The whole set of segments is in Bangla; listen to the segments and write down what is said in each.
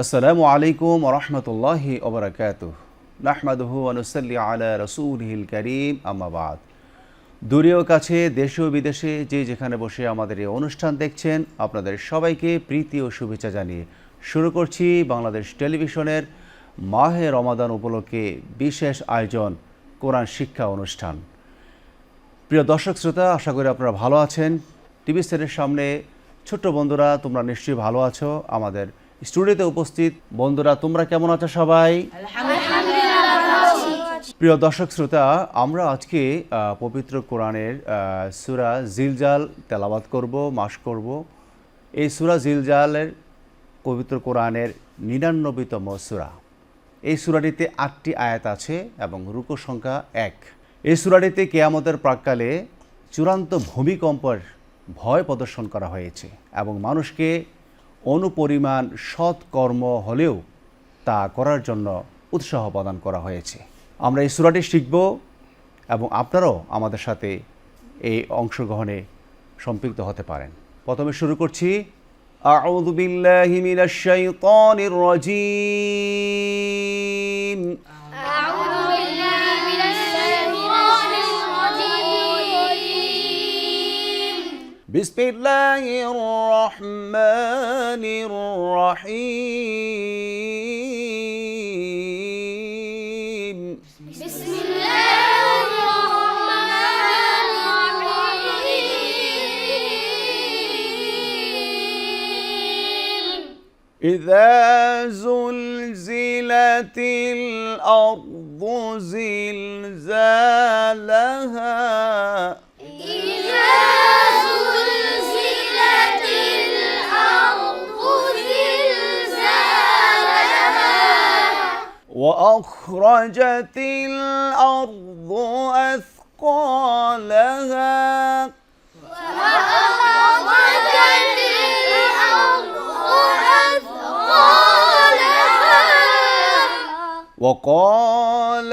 আসসালামু আলাইকুম ওয়া রাহমাতুল্লাহি ওয়া বারাকাতুহু নাহমাদুহু ওয়া নুসাল্লি আলা রাসূলিহিল কারীম আম্মা বাদ। দূরে ও কাছে, দেশে ও বিদেশে যে যেখানে বসে আমাদের এই অনুষ্ঠান দেখছেন, আপনাদের সবাইকে প্রীতি ও শুভেচ্ছা জানিয়ে শুরু করছি বাংলাদেশ টেলিভিশনের মাহে রমাদান উপলক্ষে বিশেষ আয়োজন কোরআন শিক্ষা অনুষ্ঠান। প্রিয় দর্শক শ্রোতা, আশা করি আপনারা ভালো আছেন। টিভি স্ক্রিনের সামনে ছোট্ট বন্ধুরা, তোমরা নিশ্চয়ই ভালো আছো। আমাদের স্টুডিওতে উপস্থিত বন্ধুরা, তোমরা কেমন আছো সবাই? প্রিয় দর্শক শ্রোতা, আমরা আজকে পবিত্র কোরআনের সূরা জিলজাল তেলাওয়াত করব, মাস করব। এই সূরা জিলজালের পবিত্র কোরআনের ৯৯তম সূরা। এই সূরাটিতে ৮টি আয়াত আছে এবং রুকু সংখ্যা ১। এই সূরাটিতে কিয়ামতের প্রাক্কালে চূড়ান্ত ভূমিকম্পের ভয় প্রদর্শন করা হয়েছে এবং মানুষকে অনুপরিমাণ সৎ কর্ম হলেও তা করার জন্য উৎসাহ প্রদান করা হয়েছে। আমরা এই সূরাটি শিখব এবং আপনারাও আমাদের সাথে এই অংশগ্রহণে সম্পৃক্ত হতে পারেন। প্রথমে শুরু করছি, আউযু বিল্লাহি মিনাশ শাইতানির রাজীম। আউযু বিল্লাহি মিনাশ শাইতানির রাজীম। বিসমিল্লাহির রহমানির রহিম। বিসমিল্লাহির রহমানির রহিম। إذا زلزلت الأرض زلزالها إذا زلزلت الأرض زلزالها وأخرجت الأرض أثقالها وأخرجت الأرض أثقالها وقال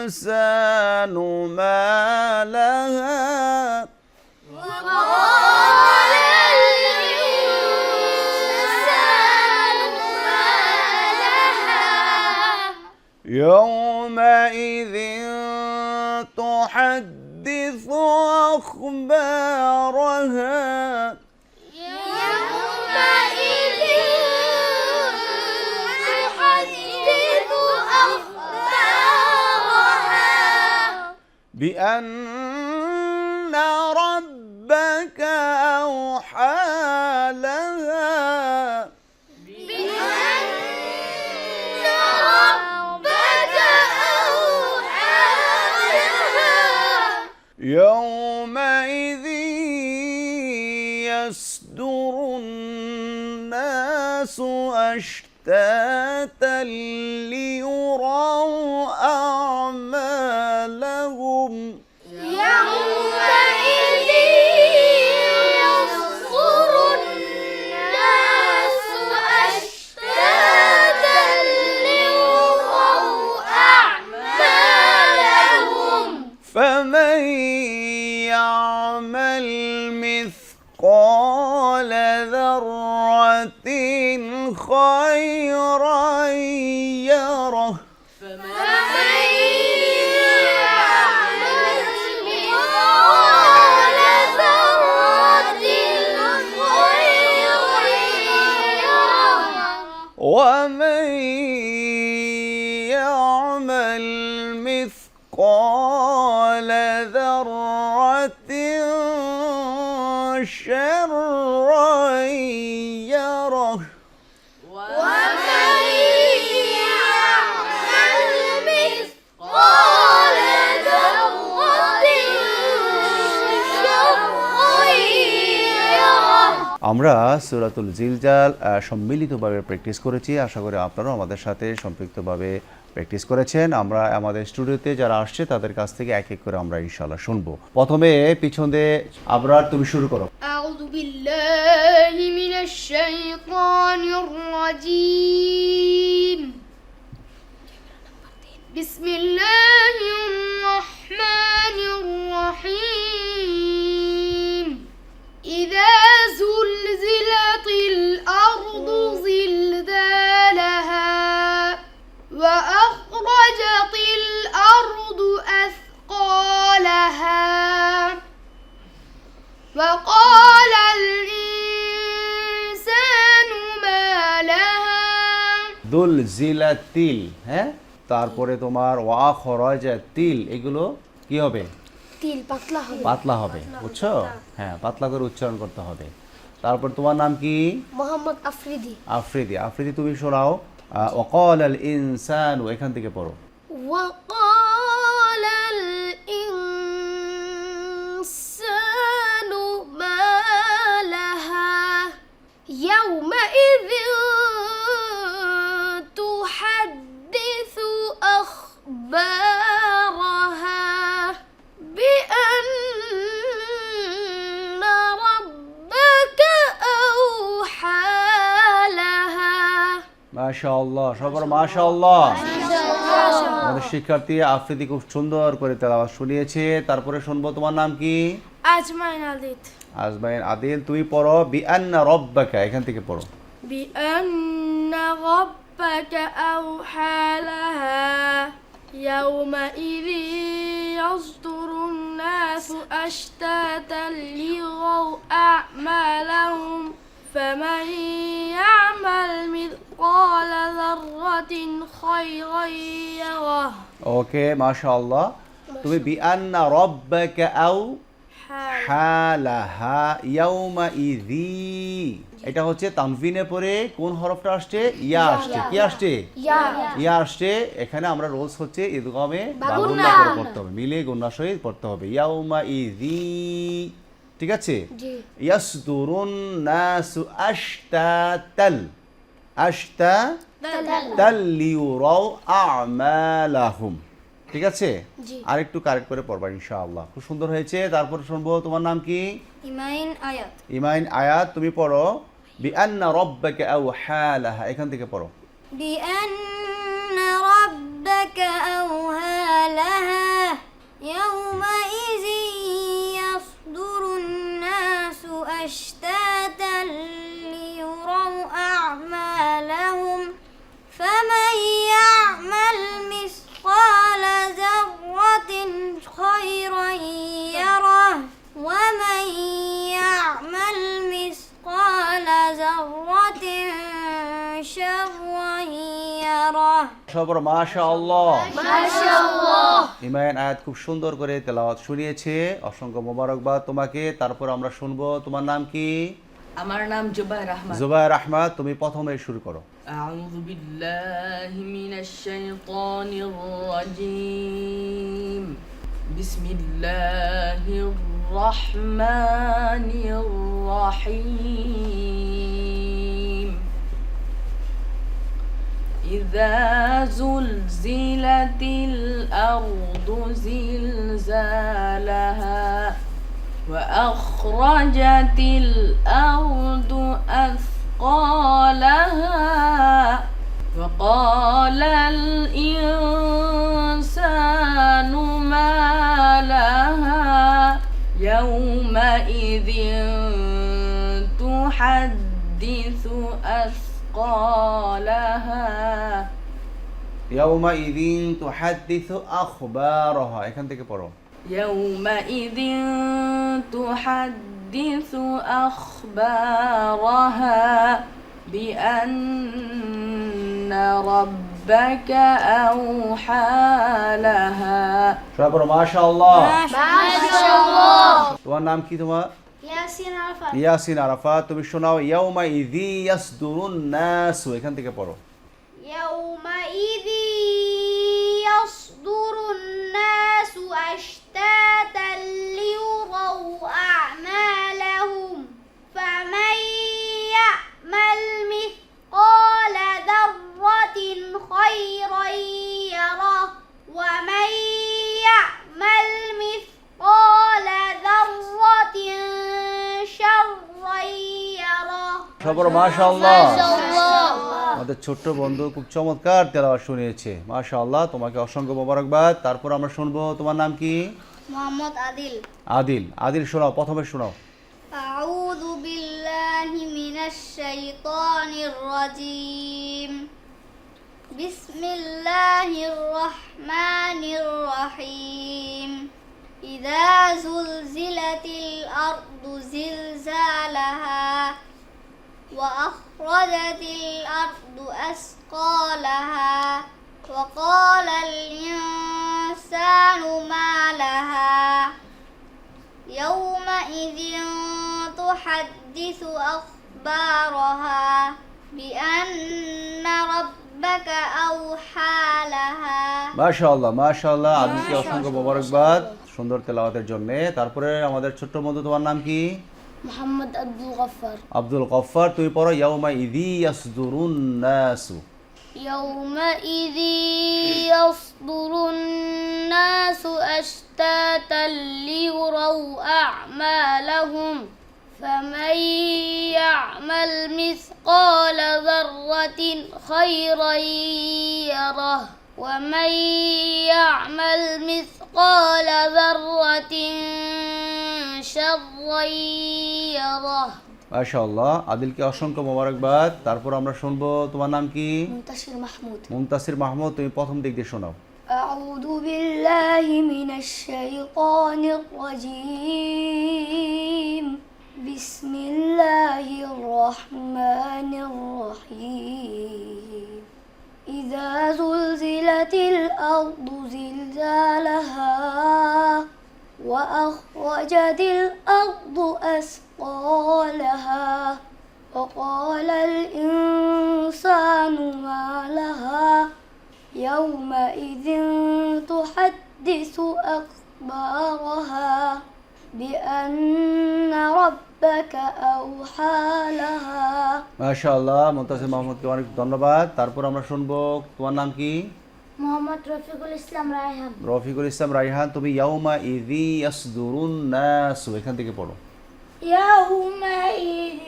الإنسان ما لها وقال الإنسان ما لها يومئذ تحدث أخبارها يومئذ تحدث أخبارها بأن ربك أوحى لها بأن ربك أوحى لها يومئذ يصدر الناس أشتاتا ليروا أعمالهم يومئذ يصدر الناس أشتاتا ليروا أعمالهم فمن يعمل مثقال ذرة خيرا يره فمن يعمل مثقال ذرة خيرا يره ومن يعمل مثقال ذرة شرا يره ومن يعمل مثقال ذرة شرا يره আমরা সূরাতুল জিলজাল সম্মিলিতভাবে প্র্যাকটিস করেছি। আশা করি আপনারাও আমাদের সাথে সম্পৃক্তভাবে প্র্যাকটিস করেছেন। আমরা আমাদের স্টুডিওতে যারা আসছে তাদের কাছ থেকে এক এক করে আমরা ইনশাআল্লাহ শুনবো। প্রথমে পিছন দিয়ে আবরার, তুমি শুরু করো। أعوذ بالله من الشيطان الرجيم. بسم الله الرحمن الرحيم. إذا زلزلت الأرض জুলজিলাতিল, হ্যাঁ, তারপরে তোমার ওয়া খরাজাতিল, এগুলো কি হবে? তিল পাতলা হবে। পাতলা হবে, বুঝছো? হ্যাঁ, পাতলা করে উচ্চারণ করতে হবে। তারপর তোমার নাম কি? মোহাম্মদ আফ্রিদি। আফ্রিদি। আফ্রিদি তুমি শোনাও ওয়াকালাল ইনসানু, এখান থেকে পড়ো। وقال الإنسان ما لها يومئذ تحدث أخبارها بأن ربك أوحى لها মাশাআল্লাহ, সবার মাশাআল্লাহ। আমাদের শিক্ষার্থী আফ্রিদি খুব সুন্দর করে তেলাওয়াত শুনিয়েছে। তারপরে শুনবো তোমার নাম কি? আজমাইন আদিত। আজমাইন আদিল, তুমি পড়ো বিআন্না রাব্বাকা, এখান থেকে পড়ো। بأن ربك أوحى لها يومئذ يصدر الناس أشتاتا ليروا أعمالهم فمن يعمل مثقال ذرة خيرا يره ওকে, মাশাআল্লাহ। তুমি বিআন্না রাব্বাকা আও হালাহা ইয়াউমা ইযি, এটা হচ্ছে তানভিনের পরে কোন হরফটা আসছে? ইয়া আসছে। কি আসছে? ইয়া আসছে। এখানে আমরা রোজ হচ্ছে ইদগামে বাগুন্না করে পড়তে হবে, মিলে গুন্না সহিত পড়তে হবে। ইয়াউমা ইযি, ঠিক আছে? ইয়াসদুরুন নাসু আশতাতাল, আশতাতাল লিউরাউ আ'মালাহুম, ঠিক আছে? আরেকটু কারেক্ট করে পড়বা ইনশাআল্লাহ, খুব সুন্দর হয়েছে। তারপর শুনবো তোমার নাম কি? ইমাইন আয়াত। ইমাইন আয়াত, তুমি পড়ো বিআন্না রাব্বাকা আওহা লাহা, এখান থেকে পড়ো। بأن ربك أوحى لها يومئذ يصدر الناس أشتاتا ليروا أعمالهم فمن يعمل مثقال ذرة خيرا يره ومن يعمل مثقال ذرة شرا يره সবার মাশাআল্লাহ। মাশাআল্লাহ। ইমাইন আয়াত খুব সুন্দর করে তেলাওয়াত শুনিয়েছে, অসংখ্য মোবারকবাদ তোমাকে। তারপর আমরা শুনবো তোমার নাম কি? আমার নাম জুবাইর আহমদ। জুবাইর আহমদ, তুমি প্রথমে শুরু করো। আউযু বিল্লাহি মিনাশ শাইতানির রাজীম। বিসমিল্লাহির রহমানির রহিম। ইযা যুলজিলাতিল আরদু জিলজালাহা وأخرجت الأرض أثقالها وقال الإنسان ما لها يومئذ تحدث أثقالها ইয়াউমাইযিন তুহাদ্দিসু আখবারাহা, এখান থেকে পড়ো। يومئذ تحدث أخبارها بأن ربك أوحى لها সবাই পড়ো মাশাআল্লাহ। মাশাআল্লাহ। তোমার নাম কি? তোমার ইয়াসিন আরাফাত। ইয়াসিন আরাফাত, তুমি শোনাও ইয়াউমাইযি ইয়াসদুরুন নাসু, এখান থেকে পড়ো। يومئذ يصدر الناس أشتاتا ليروا أعمالهم فمن يعمل مثقال ذرة خيرا يره ومن يعمل مثقال ذرة شرا يره সবার মাশাআল্লাহ। আমাদের ছোট্ট বন্ধু খুব চমৎকার তেলাওয়াত শুনিয়েছে, মাশাআল্লাহ, তোমাকে অসংখ্য মোবারকবাদ। তারপর আমরা শুনবো তোমার নাম কি? মোহাম্মদ আদিল। আদিল। আদিল শোনাও, প্রথমে শোনাও। أعوذ بالله من الشيطان الرجيم بسم الله الرحمن الرحيم إذا زلزلت الأرض زلزالها وأخرجت أخرجت الأرض أثقالها وقال الإنسان ما لها يومئذ تحدث أخبارها بأن ربك أوحى لها মাশাআল্লাহ আদিলকে অসংখ্য মোবারকবাদ সুন্দর তেলাওয়াতের জন্য। তারপরে আমাদের ছোট্ট বন্ধু, তোমার নাম কি? মোহাম্মদ আব্দুল গফফার। আব্দুল গফফার, তুমি পড়ো ইয়াউমা ইযি ইয়াসদুরুন নাসু। يومئذ يصدر الناس أشتاتا ليروا أعمالهم فمن يعمل مثقال ذرة خيرا يره ومن يعمل مثقال ذرة شرا يره। মাশাআল্লাহ আদিলকে অসংখ্য মোবারকবাদ। তারপর আমরা শুনবো, তোমার নাম কি? মুনতাসির মাহমুদ। মুনতাসির মাহমুদ, তুমি প্রথম দিক দিয়ে শোনাও। أعوذ بالله من الشيطان الرجيم بسم الله الرحمن الرحيم إذا زلزلت الأرض زلزالها وأخرجت الأرض أثقالها وقال الإنسان ما لها يومئذ تحدث أخبارها بأن ربك أوحى لها। মাশাআল্লাহ মুনতাসির মাহমুদকে অনেক ধন্যবাদ। তারপর আমরা শুনবো, তোমার নাম কি? মোহাম্মদ রফিকুল ইসলাম রায়হান। রফিকুল ইসলাম রাইহান, তুমি ইয়াউমা ইযি ইয়াসদুরুন নাসু এখান থেকে পড়ো। يومئذ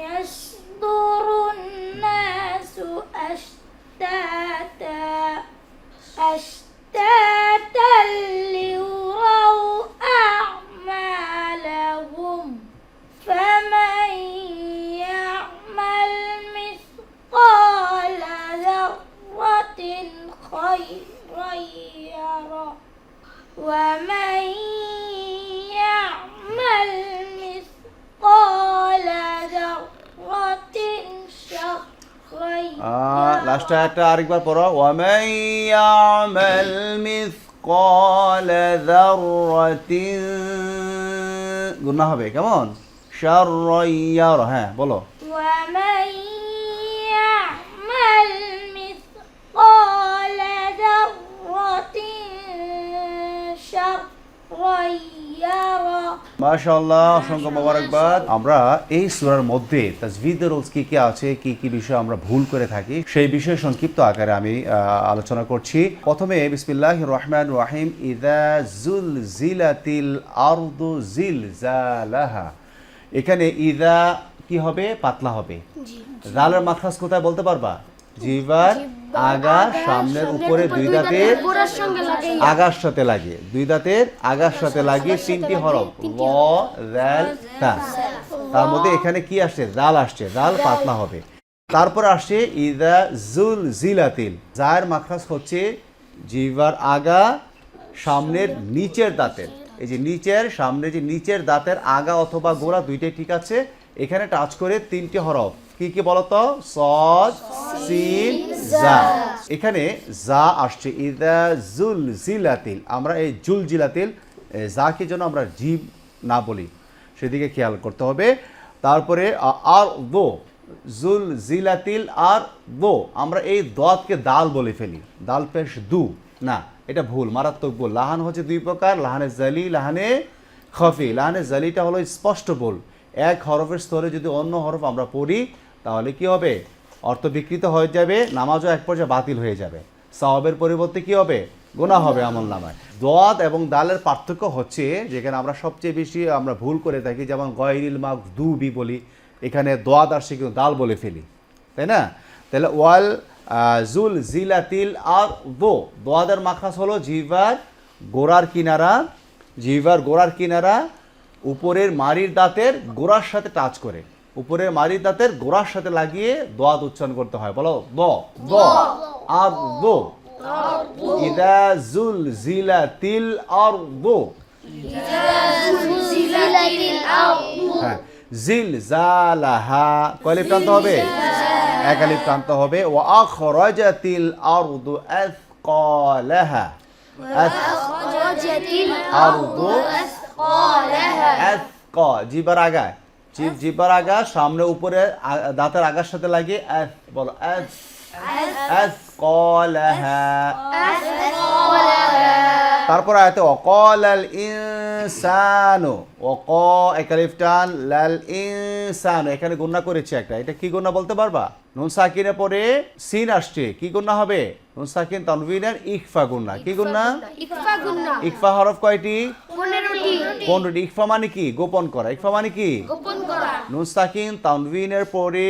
يصدر الناس أشتاتا ليروا أعمالهم فمن يعمل مثقال ذرة خيرا يره ومن يعمل مثقال ذرة شرا লাস্টে একটা আরেকবার পড়ো। ওয়ামান ইয়ামাল মিসকাল যাররাতিন, গুনাহ হবে কেমন? শাররাইয়ার, হ্যাঁ বলো। ومن يعمل مثقال ذرة شرا يره। মাশাআল্লাহ অসংখ্য মোবারকবাদ। আমরা এই সূরার মধ্যে তাজভিদের রুলস কি কি আছে, কি কি বিষয় আমরা ভুল করে থাকি, সেই বিষয়ে সংক্ষিপ্ত আকারে আমি আলোচনা করছি। প্রথমে বিসমিল্লাহির রহমানির রহিম, ইযা জুলজিলাতিল আরদু জিলজালাহা। এখানে ইযা কি হবে? পাতলা হবে। জালের মাখরাজ কোথায় বলতে পারবা? জিহ্বার আগা, সামনের উপরে দুই দাঁতের আগার সাথে লাগে, দুই দাঁতের আগার সাথে লাগিয়ে তিনটি হরফ ল জাল তা, তার মধ্যে এখানে কি আসছে? জাল আসছে, জাল পাতলা হবে। তারপর আসছে ইযা জুলজিলাতিল, জায়ের মাখরাজ হচ্ছে জিহ্বার আগা, সামনের নিচের দাঁতের, এই যে নিচের সামনে যে নিচের দাঁতের আগা অথবা গোড়া দুইটাই ঠিক আছে, এখানে টাচ করে তিনটি হরফ কি কি বলতো? সদ সিন জা। এখানে জা আসছে ইযা জুলজিলাতিল, আমরা এই জুলজিলাতিল জাকে যেন আমরা জিব না বলি সেদিকে খেয়াল করতে হবে। তারপরে আর দো জুলজিলাতিল আর দো, আমরা এই দতকে দাল বলে ফেলি, দাল পেশ দু, না এটা ভুল, মারাত্মক ভুল। লাহান হচ্ছে দুই প্রকার, লাহানে জালি, লাহানে খফি। লাহানে জালিটা হলো স্পষ্ট ভুল, এক হরফের স্তরে যদি অন্য হরফ আমরা পড়ি তাহলে কি হবে? অর্থ বিকৃত হয়ে যাবে, নামাজও এক পর্যায়ে বাতিল হয়ে যাবে, সওয়াবের পরিবর্তে কি হবে? গুনাহ হবে আমল নামায়। দোয়াত এবং দালের পার্থক্য হচ্ছে যেখানে আমরা সবচেয়ে বেশি আমরা ভুল করে থাকি, যেমন গয়রিল মাগদুবি বলি, এখানে দোয়াত আসছে কিন্তু দাল বলে ফেলি, তাই না? তাহলে ওয়াল জুল জিলাতিল আর দো, দোয়াদের মাখরাজ হলো জিহ্বার গোড়ার কিনারা, জিহ্বার গোড়ার কিনারা উপরের মাড়ির দাঁতের গোড়ার সাথে টাচ করে, উপরের মাড়ির দাঁতের গোড়ার সাথে লাগিয়ে দোয়াত উচ্চারণ করতে হয়। বলো দ দ আর দো। ইযা জুলজিলাতিল আরদু, হ্যাঁ জিলজালাহা কয় আলিফ টানতে হবে? এক আলিফ টানতে হবে। ওয়া আখরাজাতিল আরদু আথকালাহা আরদু আথকা জিবার আগা জিবার আগা সামনে উপরে দাঁতের আগার সাথে লাগিয়ে বলো আথকালাহা। তারপর আয়াতে ওয়াকালাল ইনসানু এক আলিফ টান লাল ইনসানু এখানে গুণনা করেছি একটা, এটা কি গুণনা বলতে পারবা? নুন সাকিনের পরে সিন আসছে, কি গুণনা হবে? নুন সাকিন তানবিনের ইখফা গুণনা। কি গুণনা? ইখফা হরফ কয়টি? 15টি। ইখফা মানে কি? গোপন করা। ইখফা মানে কি? নুন সাকিন তানবিনের পরে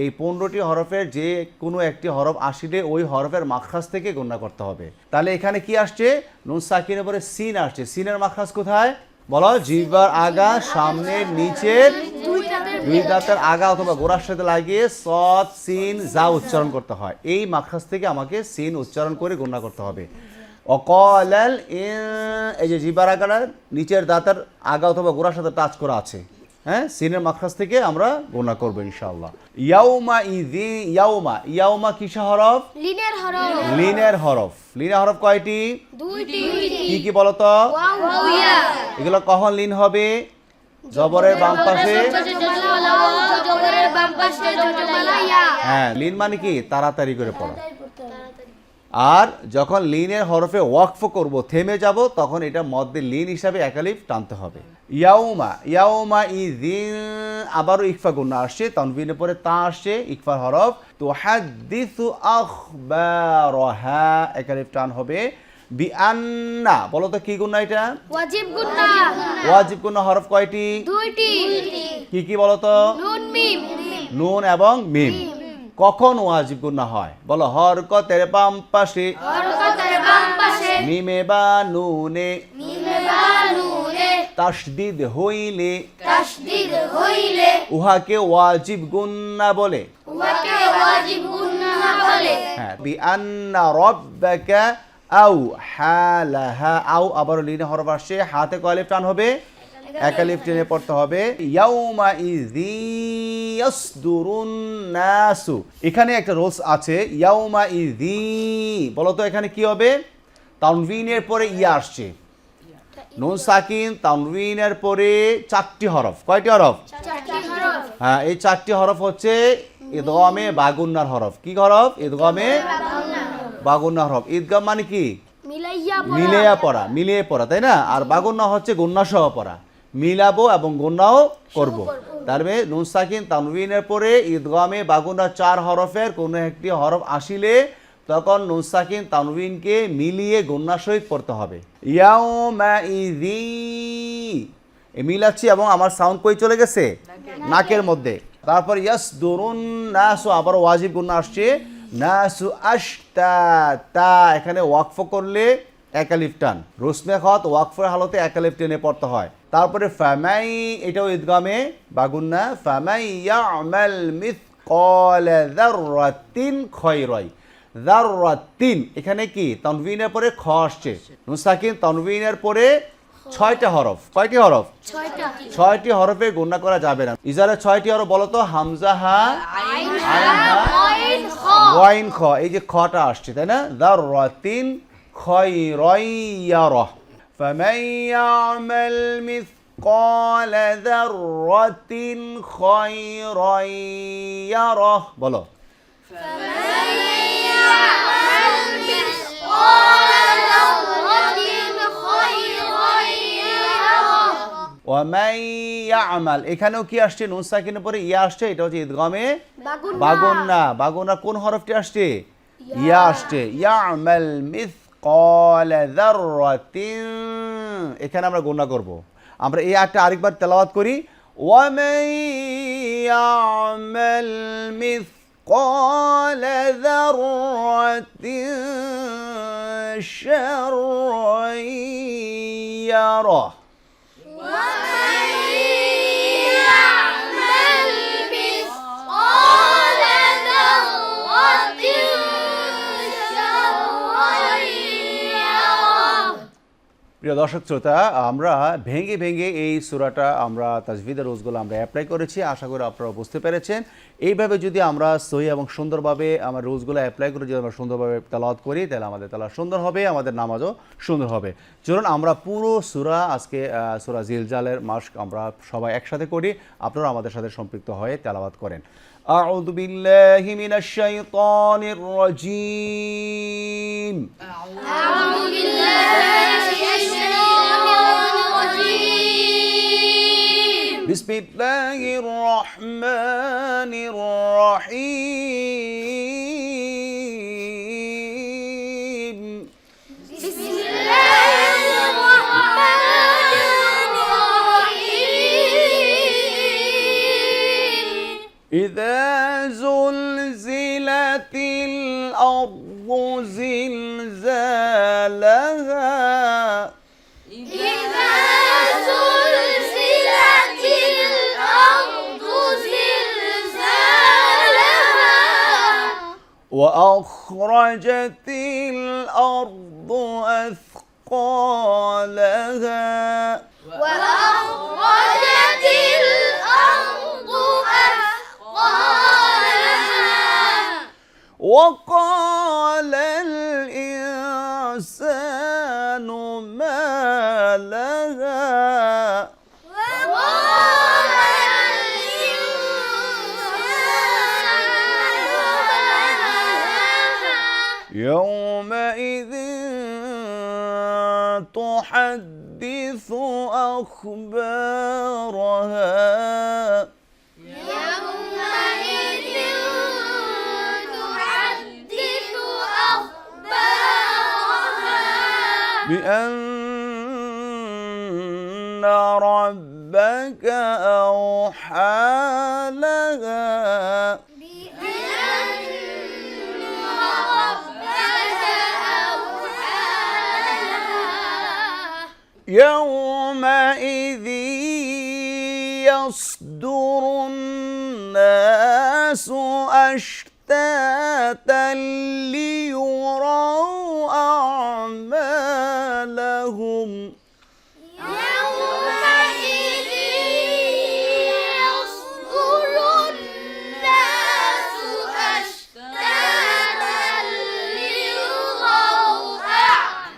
এই 15টি হরফের যে কোনো একটি হরফ আসলে ওই হরফের মাখরাজ থেকে গণনা করতে হবে। তাহলে এখানে কি আসছে? নুন সাকিনের পরে সিন আসছে। সিনের মাখরাজ কোথায় বলো? জিহ্বার আগা, সামনের, নিচের দুই দাঁতের আগা অথবা গোড়ার সাথে লাগিয়ে সদ সিন যা উচ্চারণ করতে হয় এই মাখরাজ থেকে আমাকে সিন উচ্চারণ করে গণনা করতে হবে। অকলাল এই যে জিহ্বার আগাটা নিচের দাঁতের আগা অথবা গোড়ার সাথে টাচ করা আছে, হ্যাঁ, সিনের মাখরাজ থেকে আমরা গণনা করবো ইনশাআল্লাহ। ইয়াউমা ইযি ইয়াউমা কিসের হরফ? লিনের হরফ। লিনের হরফ কয়টি? 2টি। কি কি বলো তো? এগুলো কখন লিন হবে? জবরের বাম পাশে। হ্যাঁ, লিন মানে কি? তাড়াতাড়ি করে পড়া। আর যখন লিনের হরফে ওয়াকফ করব, থেমে যাব, তখন এটা মধ্যে লিন হিসাবে এক আলিফ টানতে হবে। ইয়াউমা ইযিন আবারও ইকফা গুণনা আসছে, তানবিনের পরে তা আসছে, ইকফার হরফ। তুহাদ্দিসু আখবারহা এক আলিফ টান হবে। বিআন্না বলো তো কি গুণনা এটা? ওয়াজিব গুণনা হরফ কয়টি? 2টি। কি কি বলো তো? নুন এবং মিম। কখন ওয়াজিব গুণনা হয় বলো? হরকতের বাম পাশে, মিমে বা নুনে তাশদীদ হইলে উহাকে ওয়াজিব গুণনা বলে। হ্যাঁ, বিআন্না রাব্বাকা আও হালাহা আও আবার লিনে হরফ আসছে, হাতে কয় আলিফ টান হবে? এক আলিফ টেনে পড়তে হবে। ইয়াউমা ইযি ইয়াসদুরুন নাসু এখানে একটা রুলস আছে। ইয়াউমা ইযি বলো তো এখানে কি হবে? তানবিনের পরে ইয়া আসছে, নুন সাকিন তানবিনের পরে 4টি হরফ। কয়টি হরফ? 4টি হরফ। হ্যাঁ, এই 4টি হরফ হচ্ছে ইদগামে বাগুন্নার হরফ। কি হরফ? ইদগামে বাগুন্নার হরফ। ইদগাম মানে কি? মিলিয়ে পড়া, তাই না? আর বাগুন্না হচ্ছে গুন্না সহ পড়া, মিলাবো এবং গুন্নাও করব। তার মানে নুন সাকিন তানবিনের পরে ইদগামে বাগুন্না 4 হরফের কোনো একটি হরফ আসিলে তখন নুন সাকিন তানবিনকে মিলিয়ে গুন্না সহিত পড়তে হবে। ইয়াউমা ইযি মিলাচ্ছি এবং আমার সাউন্ড কই চলে গেছে? নাকের মধ্যে। তারপর ইয়াসদুরুন নাসু আবার ওয়াজিব গুন্না আসছে, নাসু আশতাতা এখানে ওয়াকফ করলে এক আলিফ টান, রুসমে খত ওয়াকফের হালতে এক আলিফ টেনে পড়তে হয়। তারপরে ফামাই এটাও ইদগামে বাগুন্না, ফামাই ইয়ামাল মিসকালা যাররাতিন খায়রান যাররাতিন এখানে কি? তানবিনের পরে খ আসছে, নুন সাকিন তানবিনের পরে 6টা হরফ। কয়টি হরফ? 6টি হরফে গণনা করা যাবে না। ইজারে 6টি হরফ বলো তো? হামজা হা, আইন হা, ওয়াইন খ, এই যে খটা আসছে, তাই না? যাররাতিন খায়রান ইয়ারা ফামান ইয়ামাল মিসকালা যাররাতিন খায়রান ইয়ারা বলো। ওয়ামান ইয়ামাল এখানেও কি আসছে? নুন সাকিনের পরে ইয়া আসছে, এটা হচ্ছে ইদগামে বাগুন্না। বাগুন্না কোন হরফটি আসছে? ইয়া আসছে। ইয়ামাল মিসকালা যাররাতিন এখানে আমরা গুণনা করব। আমরা এই আয়াতটা আরেকবার তেলাওয়াত করি। ওয়ামান ইয়ামাল মিসকালা যাররাতিন শাররান ইয়ারা প্রিয় দর্শক শ্রোতা, আমরা ভেঙে ভেঙে এই সূরাটা আমরা তাজভিদের রোজগুলো আমরা অ্যাপ্লাই করেছি। আশা করি আপনারা বুঝতে পেরেছেন। এইভাবে যদি আমরা সহি এবং সুন্দরভাবে আমার রোজগুলো অ্যাপ্লাই করে যদি আমরা সুন্দরভাবে তেলাওয়াত করি, তাহলে আমাদের তেলাওয়াত সুন্দর হবে, আমাদের নামাজও সুন্দর হবে। চলুন আমরা পুরো সূরা আজকে সূরা জিলজালের মাস আমরা সবাই একসাথে করি। আপনারা আমাদের সাথে সম্পৃক্ত হয়ে তেলাওয়াত করেন। আউযু বিল্লাহি মিনাশ শাইতানির রাজীম। بسم الله الرحمن الرحيم إذا زلزلت الأرض زلزالها وأخرجت الأرض أثقالها وأخرجت الأرض أثقالها وقال الإنسان ما لها يومئذ تحدث أخبارها يومئذ تحدث أخبارها بأن ربك أوحى لها يومئذ يصدر الناس أشتاتا ليروا أعمالهم يومئذ يصدر الناس أشتاتا ليروا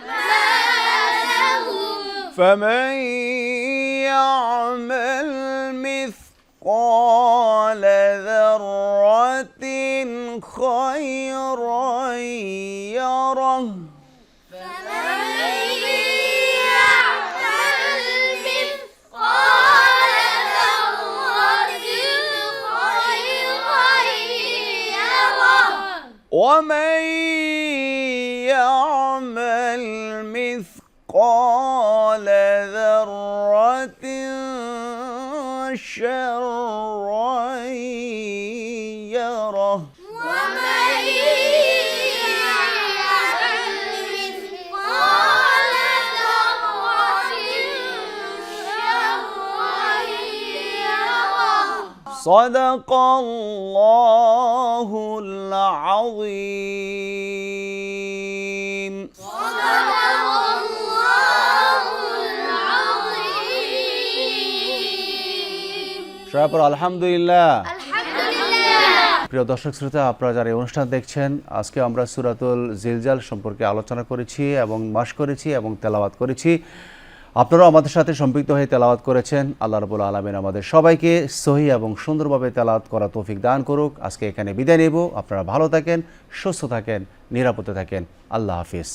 أعمالهم فمن يعمل مثقال ذرة خيرا يره فمن يعمل مثقال ذرة خيرا يره ومن يعمل مثقال ذرة شرا يره ومن يعمل مثقال ذرة شرا يره صدق الله العظيم صدق الله العظيم সবাই পড়ো আলহামদুলিল্লাহ। আলহামদুলিল্লাহ। প্রিয় দর্শক শ্রোতা, আপনারা যারা এই অনুষ্ঠান দেখছেন, আজকে আমরা সূরাতুল জিলজাল সম্পর্কে আলোচনা করেছি এবং মাস করেছি এবং তেলাওয়াত করেছি। আপনারাও আমাদের সাথে সম্পৃক্ত হয়ে তেলাওয়াত করেছেন। আল্লাহ রাব্বুল আলামিন আমাদের সবাইকে সহি এবং সুন্দরভাবে তেলাওয়াত করা তৌফিক দান করুক। আজকে এখানে বিদায় নেব। আপনারা ভালো থাকেন, সুস্থ থাকেন, নিরাপদে থাকেন। আল্লাহ হাফিজ।